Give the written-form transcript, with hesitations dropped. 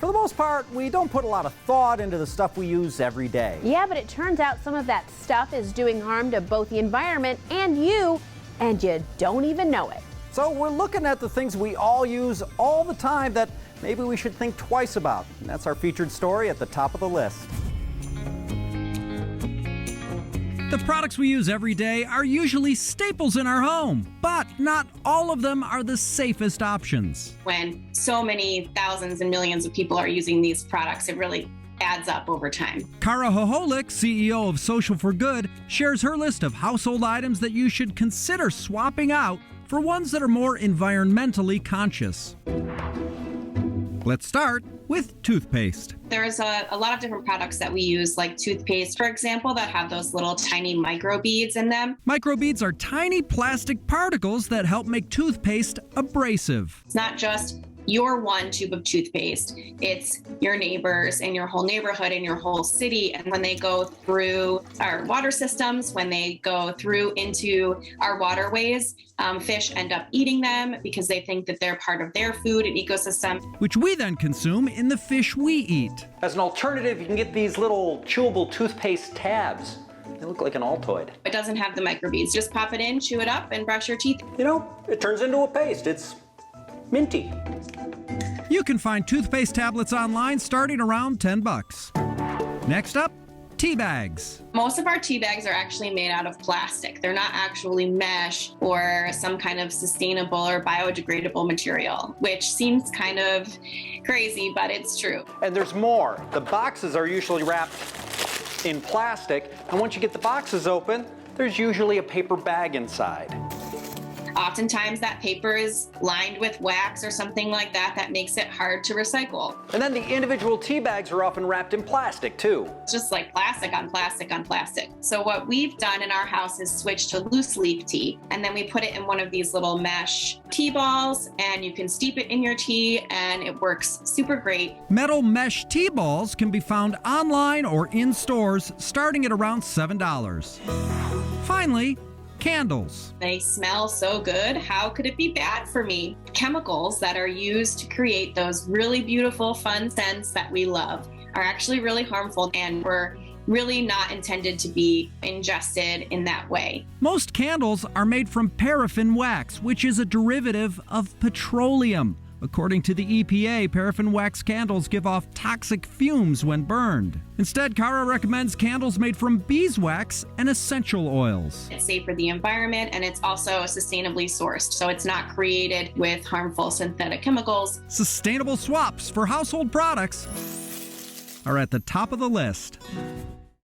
For the most part, we don't put a lot of thought into the stuff we use every day. Yeah, but it turns out some of that stuff is doing harm to both the environment and you don't even know it. So we're looking at the things we all use all the time that maybe we should think twice about. And that's our featured story at the top of the list. The products we use every day are usually staples in our home, but not all of them are the safest options. When so many thousands and millions of people are using these products, it really adds up over time. Kara Hoholik, CEO of Social for Good, shares her list of household items that you should consider swapping out for ones that are more environmentally conscious. Let's start with toothpaste. There's a lot of different products that we use, like toothpaste, for example, that have those little tiny microbeads in them. Microbeads are tiny plastic particles that help make toothpaste abrasive. It's not just your one tube of toothpaste, it's your neighbors and your whole neighborhood and your whole city. And when they go through our water systems, when they go through into our waterways, fish end up eating them because they think that they're part of their food and ecosystem, which we then consume in the fish we eat. As an alternative, you can get these little chewable toothpaste tabs. They look like an Altoid. It doesn't have the microbeads. Just pop it in, chew it up, and brush your teeth. You know, it turns into a paste. It's minty. You can find toothpaste tablets online starting around $10. Next up, tea bags. Most of our tea bags are actually made out of plastic. They're not actually mesh or some kind of sustainable or biodegradable material, which seems kind of crazy, but it's true. And there's more. The boxes are usually wrapped in plastic, and once you get the boxes open, there's usually a paper bag inside. Oftentimes that paper is lined with wax or something like that that makes it hard to recycle. And then the individual tea bags are often wrapped in plastic too. It's just like plastic on plastic on plastic. So what we've done in our house is switch to loose leaf tea, and then we put it in one of these little mesh tea balls, and you can steep it in your tea, and it works super great. Metal mesh tea balls can be found online or in stores starting at around $7. Finally, candles. They smell so good. How could it be bad for me? Chemicals that are used to create those really beautiful, fun scents that we love are actually really harmful, and were really not intended to be ingested in that way. Most candles are made from paraffin wax, which is a derivative of petroleum. According to the EPA, paraffin wax candles give off toxic fumes when burned. Instead, Kara recommends candles made from beeswax and essential oils. It's safe for the environment, and it's also sustainably sourced, so it's not created with harmful synthetic chemicals. Sustainable swaps for household products are at the top of the list.